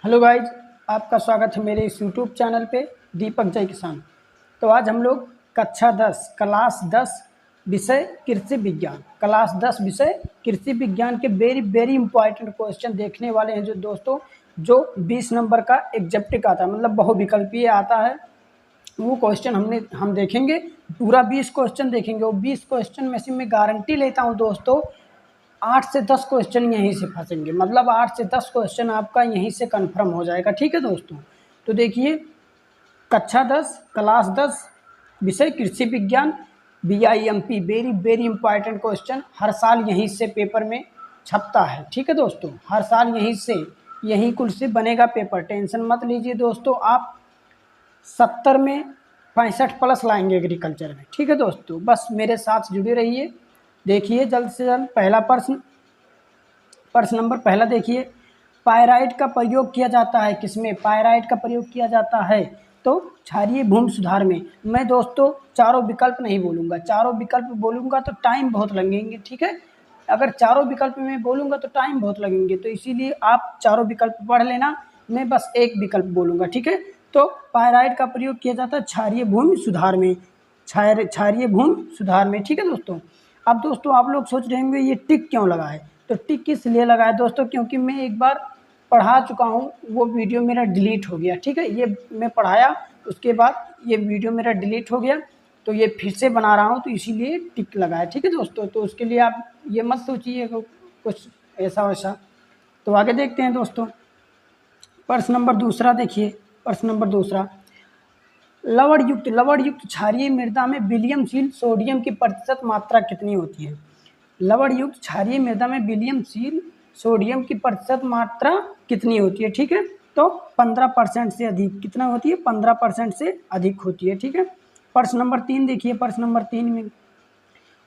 Hello guys, आपका स्वागत है मेरे इस यूट्यूब चैनल पे दीपक जय किसान। तो आज हम लोग कक्षा 10 क्लास 10 विषय कृषि विज्ञान क्लास 10 विषय कृषि विज्ञान के वेरी वेरी इंपॉर्टेंट क्वेश्चन देखने वाले हैं। जो दोस्तों जो 20 नंबर का एग्जेप्टिक आता है, मतलब बहुविकल्पीय आता है, वो क्वेश्चन हम देखेंगे। पूरा 20 क्वेश्चन देखेंगे। वो 20 क्वेश्चन में से मैं गारंटी लेता हूँ दोस्तों 8 से 10 क्वेश्चन यहीं से फंसेंगे, मतलब 8 से 10 क्वेश्चन आपका यहीं से कंफर्म हो जाएगा। ठीक है दोस्तों, तो देखिए कक्षा 10 क्लास 10 विषय कृषि विज्ञान BIMP very very important question हर साल यहीं से पेपर में छपता है। ठीक है दोस्तों, हर साल यहीं कुल से बनेगा पेपर, टेंशन मत लीजिए दोस्तों। आप 70 में 65 प्लस लाएंगे एग्रीकल्चर में। ठीक है दोस्तों, बस मेरे साथ जुड़े रहिए। देखिए जल्द से जल्द पहला प्रश्न नंबर पहला देखिए, पायराइट का प्रयोग किया जाता है किसमें? पायराइट का प्रयोग किया जाता है तो क्षारीय भूमि सुधार में। मैं दोस्तों चारों विकल्प नहीं बोलूँगा, चारों विकल्प बोलूँगा तो टाइम बहुत लगेंगे। ठीक है, अगर चारों विकल्प में बोलूँगा तो टाइम बहुत लगेंगे, तो इसीलिए आप चारों विकल्प पढ़ लेना, मैं बस एक विकल्प बोलूँगा। ठीक है, तो पायराइट का प्रयोग किया जाता है क्षारीय भूमि सुधार में, क्षारीय भूमि सुधार में। ठीक है दोस्तों, अब दोस्तों आप लोग सोच रहे होंगे ये टिक क्यों लगा है, तो टिक किस लिए लगा है दोस्तों? क्योंकि मैं एक बार पढ़ा चुका हूँ, वो वीडियो मेरा डिलीट हो गया। ठीक है, ये मैं पढ़ाया, उसके बाद ये वीडियो मेरा डिलीट हो गया, तो ये फिर से बना रहा हूँ, तो इसीलिए टिक लगा है। ठीक है दोस्तों, तो उसके लिए आप ये मत सोचिए कुछ ऐसा वैसा। तो आगे देखते हैं दोस्तों, प्रश्न नंबर दूसरा देखिए। प्रश्न नंबर दूसरा, लवण युक्त क्षारीय मृदा में विलियमशील सोडियम की प्रतिशत मात्रा कितनी होती है? लवण युक्त क्षारीय मृदा में विलियमशील सोडियम की प्रतिशत मात्रा कितनी होती है? ठीक है, तो 15% से अधिक। कितना होती है? 15% से अधिक होती है। ठीक है, प्रश्न नंबर 3 देखिए। प्रश्न नंबर 3 में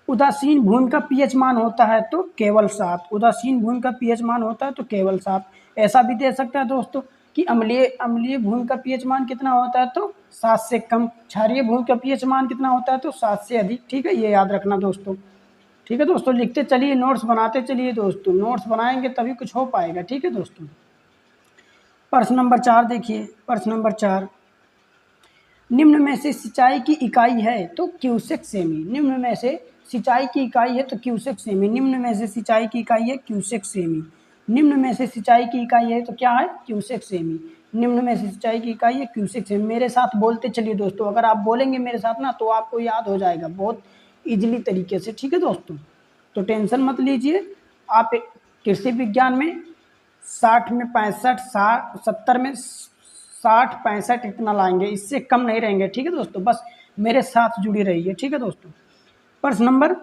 उदासीन भूमि का पीएच मान होता है तो केवल 7। उदासीन भूमि का पीएच मान होता है तो केवल 7। ऐसा भी दे सकता है दोस्तों कि अम्लीय भूमि का पीएच मान कितना होता है तो 7 से कम। क्षारीय भूमि का पीएच मान कितना होता है तो 7 से अधिक। ठीक है, ये याद रखना दोस्तों। ठीक है दोस्तों, लिखते चलिए, नोट्स बनाते चलिए दोस्तों, नोट्स बनाएंगे तभी कुछ हो पाएगा। ठीक है दोस्तों, प्रश्न नंबर 4 देखिए। प्रश्न नंबर 4, निम्न में से सिंचाई की इकाई है तो क्यूसेक सेमी। निम्न में से सिंचाई की इकाई है तो क्यूसेक सेमी। निम्न में से सिंचाई की इकाई है क्यूसेक सेमी। निम्न में से सिंचाई की इकाई है तो क्या है? Cusec semi. निम्न में से सिंचाई की इकाई है क्यूसेक सेमी। मेरे साथ बोलते चलिए दोस्तों, अगर आप बोलेंगे मेरे साथ ना तो आपको याद हो जाएगा बहुत इजीली तरीके से। ठीक है दोस्तों, तो टेंशन मत लीजिए। आप कृषि विज्ञान में 60 में 65, 60 70 में 60 65 इतना लाएंगे, इससे कम नहीं रहेंगे। ठीक है दोस्तों, बस मेरे साथ जुड़ी रहिए। ठीक है दोस्तों, प्रश्न नंबर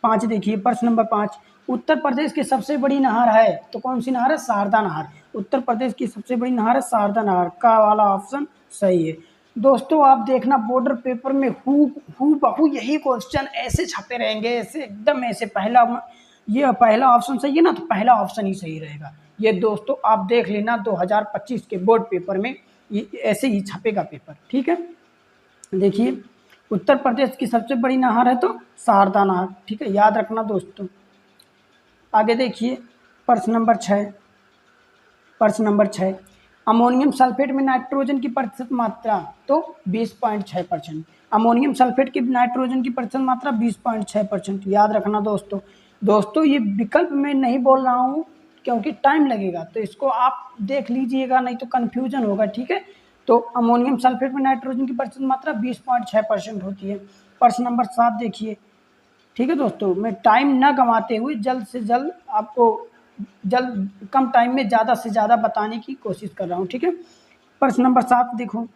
5 देखिए। प्रश्न नंबर 5, उत्तर प्रदेश की सबसे बड़ी नहर है तो कौन सी नहर है? शारदा नहर। उत्तर प्रदेश की सबसे बड़ी नहर है शारदा नहर। का वाला ऑप्शन सही है दोस्तों। आप देखना बॉर्डर पेपर में हु बहु यही क्वेश्चन ऐसे छपे रहेंगे, ऐसे एकदम ऐसे। ये पहला ऑप्शन सही है ना, तो पहला ऑप्शन ही सही रहेगा। ये दोस्तों आप देख लेना 2025 के बोर्ड पेपर में ये ऐसे ही छपेगा पेपर। ठीक है, देखिए उत्तर प्रदेश की सबसे बड़ी नहर है तो शारदा नहर। ठीक है, याद रखना दोस्तों। आगे देखिए प्रश्न नंबर 6। प्रश्न नंबर 6, अमोनियम सल्फेट में नाइट्रोजन की प्रतिशत मात्रा तो 20.6%। अमोनियम सल्फेट की नाइट्रोजन की प्रतिशत मात्रा 20.6%। याद रखना दोस्तों। दोस्तों ये विकल्प मैं नहीं बोल रहा हूँ क्योंकि टाइम लगेगा, तो इसको आप देख लीजिएगा, नहीं तो कन्फ्यूजन होगा। ठीक है, तो अमोनियम सल्फेट में नाइट्रोजन की प्रतिशत मात्रा 20.6% होती है। प्रश्न नंबर 7 देखिए। ठीक है दोस्तों, मैं टाइम ना गंवाते हुए जल्द से जल्द आपको कम टाइम में ज़्यादा से ज़्यादा बताने की कोशिश कर रहा हूँ। ठीक है, प्रश्न नंबर 7 देखो।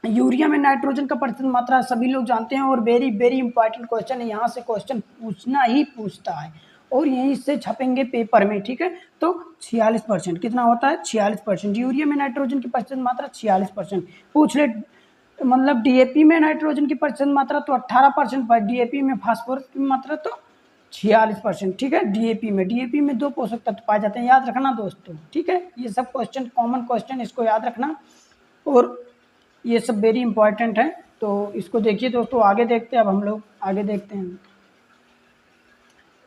यूरिया में नाइट्रोजन का प्रतिशत मात्रा सभी लोग जानते हैं और वेरी वेरी इंपॉर्टेंट क्वेश्चन है, यहाँ से क्वेश्चन पूछना ही पूछता है और यहीं से छपेंगे पेपर में। ठीक है, तो 46%। कितना होता है? 46%। यूरिया में नाइट्रोजन की प्रतिशत मात्रा 46%। पूछ ले मतलब डीएपी में नाइट्रोजन की प्रतिशत मात्रा तो 18%, डीएपी में फास्फोरस की मात्रा तो 46%। ठीक है, डीएपी में 2 पोषक तत्व पाए जाते हैं। याद रखना दोस्तों। ठीक है, ये सब क्वेश्चन कॉमन क्वेश्चन, इसको याद रखना और ये सब वेरी इंपॉर्टेंट है। तो इसको देखिए दोस्तों, आगे देखते हैं। अब हम लोग आगे देखते हैं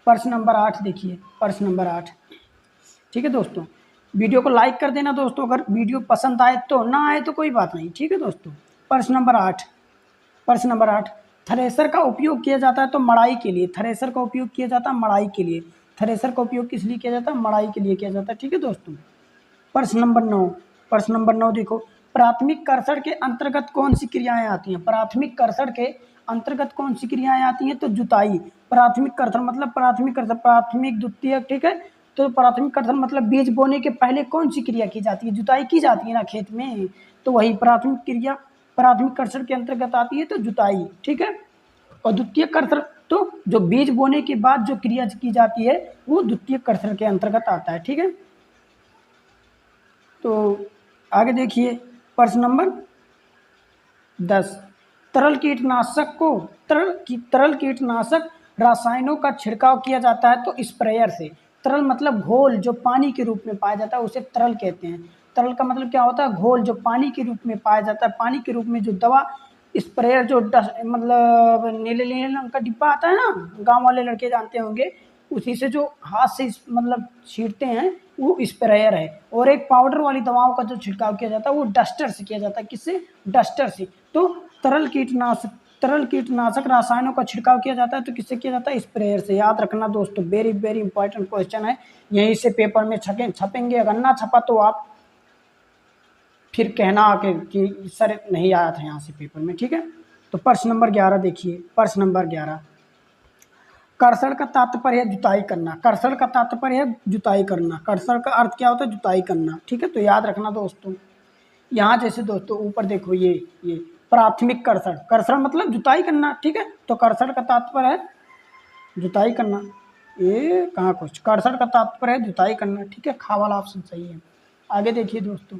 प्रश्न नंबर 8 देखिए। प्रश्न नंबर 8, ठीक है दोस्तों, वीडियो को लाइक कर देना दोस्तों, अगर वीडियो पसंद आए तो, ना आए तो कोई बात नहीं, ठीक है दोस्तों। प्रश्न नंबर 8, प्रश्न नंबर 8, थ्रेसर का उपयोग किया जाता है तो मड़ाई के लिए, थ्रेसर का उपयोग किया जाता है मड़ाई के लिए, थ्रेसर का उपयोग किस लिए किया जाता है, मड़ाई के लिए किया जाता है, ठीक है दोस्तों। प्रश्न नंबर 9, प्रश्न नंबर 9 देखो, प्राथमिक कर्षण के अंतर्गत कौन सी क्रियाएं आती हैं, प्राथमिक कर्षण के अंतर्गत कौन सी क्रियाएं आती हैं, तो जुताई, प्राथमिक कर्षण मतलब प्राथमिक कर्षण, प्राथमिक द्वितीयक, ठीक है। तो प्राथमिक कर्षण मतलब बीज बोने के पहले कौन सी क्रिया की जाती है, जुताई की जाती है ना खेत में, तो वही प्राथमिक क्रिया प्राथमिक कर्षण के अंतर्गत आती है, तो जुताई, ठीक है। और द्वितीय कर्षण तो जो बीज बोने के बाद जो क्रिया की जाती है वो द्वितीय कर्षण के अंतर्गत आता है, ठीक है। तो आगे देखिए प्रश्न नंबर 10, तरल कीटनाशक को तरल कीटनाशक रसायनों का छिड़काव किया जाता है तो स्प्रेयर से, तरल मतलब घोल जो पानी के रूप में पाया जाता है उसे तरल कहते हैं। तरल का मतलब क्या होता है, घोल जो पानी के रूप में पाया जाता है, पानी के रूप में जो दवा, स्प्रेयर जो मतलब नीले नीले रंग का डिब्बा आता है ना, गांव वाले लड़के जानते होंगे, उसी से जो हाथ से मतलब छींटते हैं वो स्प्रेयर है। और एक पाउडर वाली दवाओं का जो छिड़काव किया जाता है वो डस्टर से किया जाता है, किससे, डस्टर से। तो तरल कीटनाशक रसायनों का छिड़काव किया जाता है तो किससे किया जाता है, स्प्रेयर से। याद रखना दोस्तों, वेरी वेरी इंपॉर्टेंट क्वेश्चन है, यहीं से पेपर में छपेंगे, अगर ना छपा तो आप फिर कहना कि सर नहीं आया था यहाँ से पेपर में, ठीक है। तो प्रश्न नंबर 11 देखिए, प्रश्न नंबर 11, कर्षण का तात्पर्य है जुताई करना, कर्षण का तात्पर्य है जुताई करना, कर्षण का अर्थ क्या होता है, जुताई करना, ठीक है। तो याद रखना दोस्तों, यहाँ जैसे दोस्तों ऊपर देखो ये प्राथमिक कर्षण, कर्षण मतलब जुताई करना, ठीक है। तो कर्षण का तात्पर्य है जुताई करना, ये कहाँ कुछ, कर्षण का तात्पर्य है जुताई करना, ठीक है। खा वाला ऑप्शन सही है। आगे देखिए दोस्तों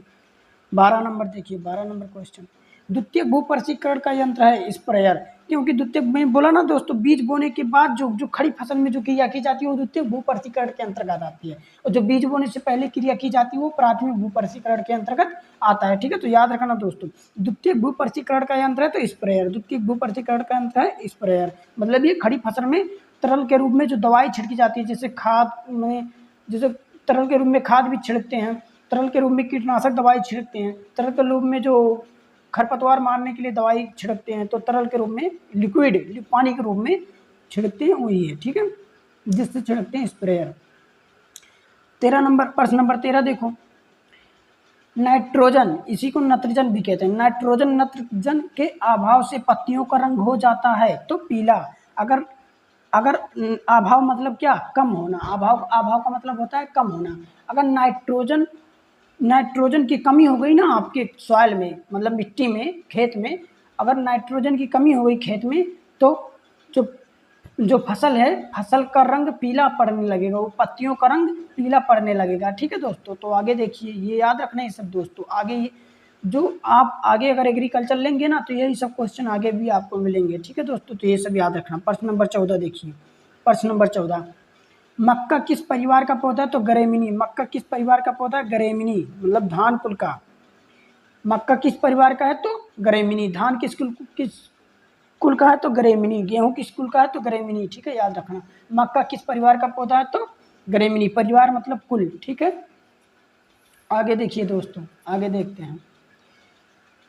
12 नंबर देखिए, 12 नंबर क्वेश्चन, द्वितीयक भूपर्सीकरण का यंत्र है स्प्रेयर, क्योंकि द्वितीयक में बोला ना दोस्तों, बीज बोने के बाद जो जो खड़ी फसल में जो क्रिया की जाती है वो द्वितीयक भूपर्सीकरण के अंतर्गत आती है, और जो बीज बोने से पहले क्रिया की जाती है वो प्राथमिक भूपर्सीकरण के अंतर्गत आता है, ठीक है। तो याद रखना दोस्तों, द्वितीयक भूपर्सीकरण का यंत्र है तो स्प्रेयर, द्वितीयक भूपर्सीकरण का यंत्र है स्प्रेयर, मतलब ये खड़ी फसल में तरल के रूप में जो दवाई छिड़की जाती है, जैसे खाद में, जैसे तरल के रूप में खाद भी छिड़कते हैं, तरल के रूप में कीटनाशक दवाई छिड़कते हैं, तरल के रूप में जो खरपतवार मारने के लिए दवाई छिड़कते हैं, तो तरल के रूप में लिक्विड पानी के रूप में छिड़कते हैं वही है, ठीक है, जिससे छिड़कते हैं स्प्रेयर। 13 नंबर, प्रश्न नंबर 13 देखो, नाइट्रोजन, इसी को नत्रजन भी कहते हैं, नाइट्रोजन के अभाव से पत्तियों का रंग हो जाता है तो पीला, अगर अगर अभाव मतलब क्या, कम होना, अभाव का मतलब होता है कम होना। अगर नाइट्रोजन की कमी हो गई ना आपके सॉइल में, मतलब मिट्टी में, खेत में, अगर नाइट्रोजन की कमी हो गई खेत में, तो जो जो फसल है, फसल का रंग पीला पड़ने लगेगा, वो पत्तियों का रंग पीला पड़ने लगेगा, ठीक है दोस्तों। तो आगे देखिए, ये याद रखना है सब दोस्तों, आगे जो आप आगे अगर एग्रीकल्चर लेंगे ना तो यही सब क्वेश्चन आगे भी आपको मिलेंगे, ठीक है दोस्तों। तो ये सब याद रखना। प्रश्न नंबर 14 देखिए, प्रश्न नंबर 14, मक्का किस परिवार का पौधा है तो ग्रेमिनी, मक्का किस परिवार का पौधा है, ग्रेमिनी मतलब धान कुल का, मक्का किस परिवार का है तो ग्रेमिनी, धान किस कुल का है तो ग्रेमिनी, गेहूं किस कुल का है तो ग्रेमिनी, ठीक है, याद रखना। मक्का किस परिवार का पौधा है तो ग्रेमिनी, परिवार मतलब कुल, ठीक है। आगे देखिए दोस्तों, आगे देखते हैं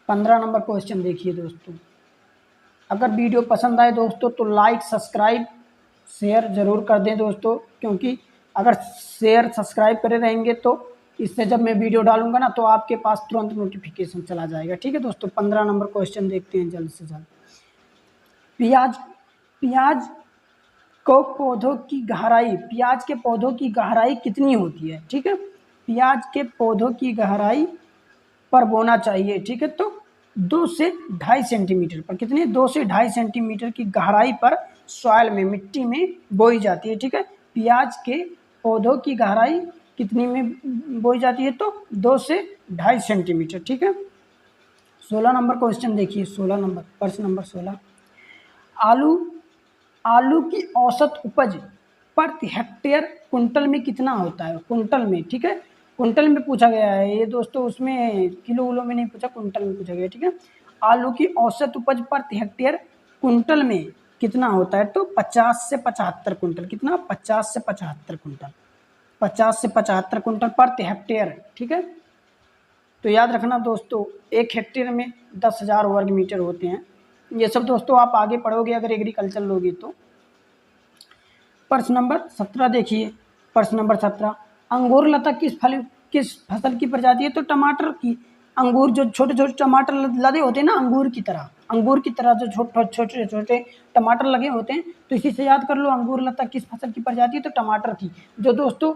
15 नंबर क्वेश्चन देखिए दोस्तों, अगर वीडियो पसंद आए दोस्तों तो लाइक सब्सक्राइब शेयर ज़रूर कर दें दोस्तों, क्योंकि अगर शेयर सब्सक्राइब करे रहेंगे तो इससे जब मैं वीडियो डालूंगा ना तो आपके पास तुरंत नोटिफिकेशन चला जाएगा, ठीक है दोस्तों। 15 नंबर क्वेश्चन देखते हैं जल्द से जल्द, प्याज को पौधों की गहराई, प्याज के पौधों की गहराई कितनी होती है, ठीक है, प्याज के पौधों की गहराई पर बोना चाहिए, ठीक है। तो 2 से 2.5 सेंटीमीटर पर, कितने, 2 से 2.5 सेंटीमीटर की गहराई पर सॉइल में, मिट्टी में बोई जाती है, ठीक है। प्याज के पौधों की गहराई कितनी में बोई जाती है तो 2 से 2.5 सेंटीमीटर, ठीक है। 16 नंबर क्वेश्चन देखिए, 16 नंबर, प्रश्न नंबर 16, आलू की औसत उपज प्रति हेक्टेयर कुंटल में कितना होता है, कुंटल में, ठीक है, कुंटल में पूछा गया है ये दोस्तों, उसमें किलो उलो में नहीं पूछा, कुंटल में पूछा गया, ठीक है। आलू की औसत उपज प्रति हेक्टेयर कुंटल में कितना होता है तो 50 से 75 कुंटल, कितना, 50 से 75 कुंटल, 50 से 75 कुंटल प्रति हेक्टेयर। ठीक है, तो याद रखना दोस्तों 1 हेक्टेयर में 10,000 वर्ग मीटर होते हैं। ये सब दोस्तों आप आगे पढ़ोगे अगर एग्रीकल्चर लोगे तो। प्रश्न नंबर 17 देखिए। प्रश्न नंबर 17, अंगूर लता किस फसल की प्रजाति है? तो टमाटर की। अंगूर जो छोटे छोटे टमाटर लदे होते हैं ना, अंगूर की तरह जो छोटे छोटे टमाटर लगे होते हैं, तो इसी से याद कर लो अंगूर लता किस फसल की प्रजाति है? तो टमाटर की। जो दोस्तों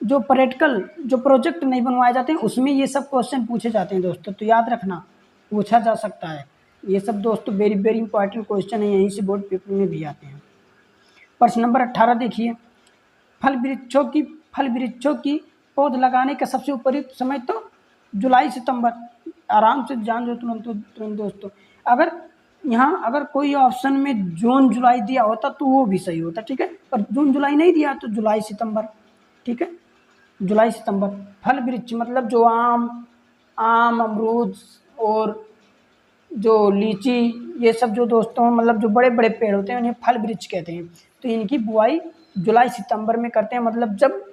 जो प्रैक्टिकल जो प्रोजेक्ट नहीं बनवाए जाते हैं उसमें ये सब क्वेश्चन पूछे जाते हैं दोस्तों, तो याद रखना पूछा जा सकता है। ये सब दोस्तों वेरी वेरी इंपॉर्टेंट क्वेश्चन है, यहीं से बोर्ड पेपर में भी आते हैं। प्रश्न नंबर 18 देखिए। फल वृक्षों की पौध लगाने का सबसे उपयुक्त समय? तो जुलाई सितंबर। आराम से जान लो तुरंत दोस्तों। अगर कोई ऑप्शन में जून जुलाई दिया होता तो वो भी सही होता, ठीक है, पर जून जुलाई नहीं दिया तो जुलाई सितंबर। ठीक है, जुलाई सितंबर। फल वृक्ष मतलब जो आम अमरूद और जो लीची, ये सब जो दोस्तों मतलब जो बड़े बड़े पेड़ होते हैं उन्हें फल वृक्ष कहते हैं। तो इनकी बुआई जुलाई सितंबर में करते हैं, मतलब जब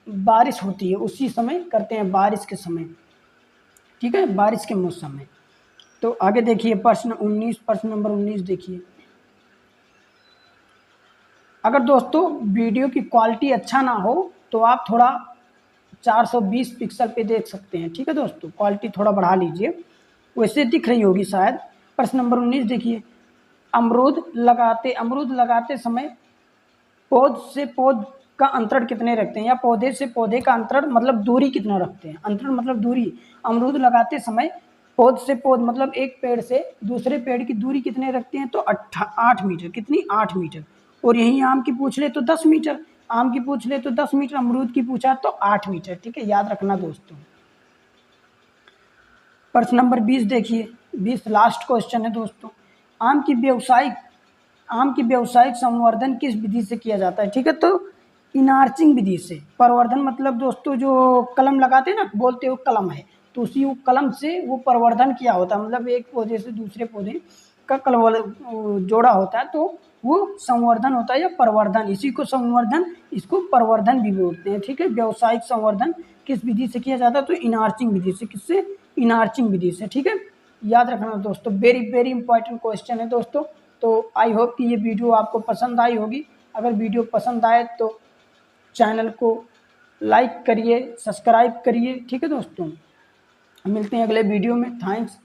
बारिश होती है उसी समय करते हैं, बारिश के समय। ठीक है, बारिश के मौसम में। तो आगे देखिए प्रश्न नंबर 19 देखिए। अगर दोस्तों वीडियो की क्वालिटी अच्छा ना हो तो आप थोड़ा 420 पिक्सल पे देख सकते हैं। ठीक है दोस्तों, क्वालिटी थोड़ा बढ़ा लीजिए, वैसे दिख रही होगी शायद। प्रश्न नंबर 19 देखिए। अमरूद लगाते समय पौध से पौध का अंतरण कितने रखते हैं, या पौधे से पौधे का अंतरण मतलब दूरी कितना रखते हैं? अंतरण मतलब दूरी। अमरूद लगाते समय पौध से पौध मतलब एक पेड़ से दूसरे पेड़ की दूरी कितने रखते हैं? तो 8 मीटर। कितनी? 8 मीटर। और यहीं आम की पूछ ले तो 10 मीटर। आम की पूछ ले तो 10 मीटर, अमरूद की पूछा तो 8 मीटर। ठीक है, याद रखना दोस्तों। प्रश्न नंबर 20 देखिए। 20 लास्ट क्वेश्चन है दोस्तों। आम की व्यावसायिक संवर्धन किस विधि से किया जाता है? ठीक है, तो इनार्चिंग विधि से। प्रवर्धन मतलब दोस्तों जो कलम लगाते हैं ना, बोलते हो कलम है, तो उसी वो कलम से वो प्रवर्धन किया होता है, मतलब एक पौधे से दूसरे पौधे का कलम जोड़ा होता है, तो वो संवर्धन होता है या प्रवर्धन। इसी को संवर्धन, इसको प्रवर्धन भी बोलते हैं। ठीक है, व्यावसायिक संवर्धन किस विधि से किया जाता है? तो इनार्चिंग विधि से। किससे? इनार्चिंग विधि से। ठीक है, याद रखना दोस्तों, वेरी वेरी इंपॉर्टेंट क्वेश्चन है दोस्तों। तो आई होप कि ये वीडियो आपको पसंद आई होगी। अगर वीडियो पसंद आए तो चैनल को लाइक करिए, सब्सक्राइब करिए। ठीक है दोस्तों, मिलते हैं अगले वीडियो में। थैंक्स।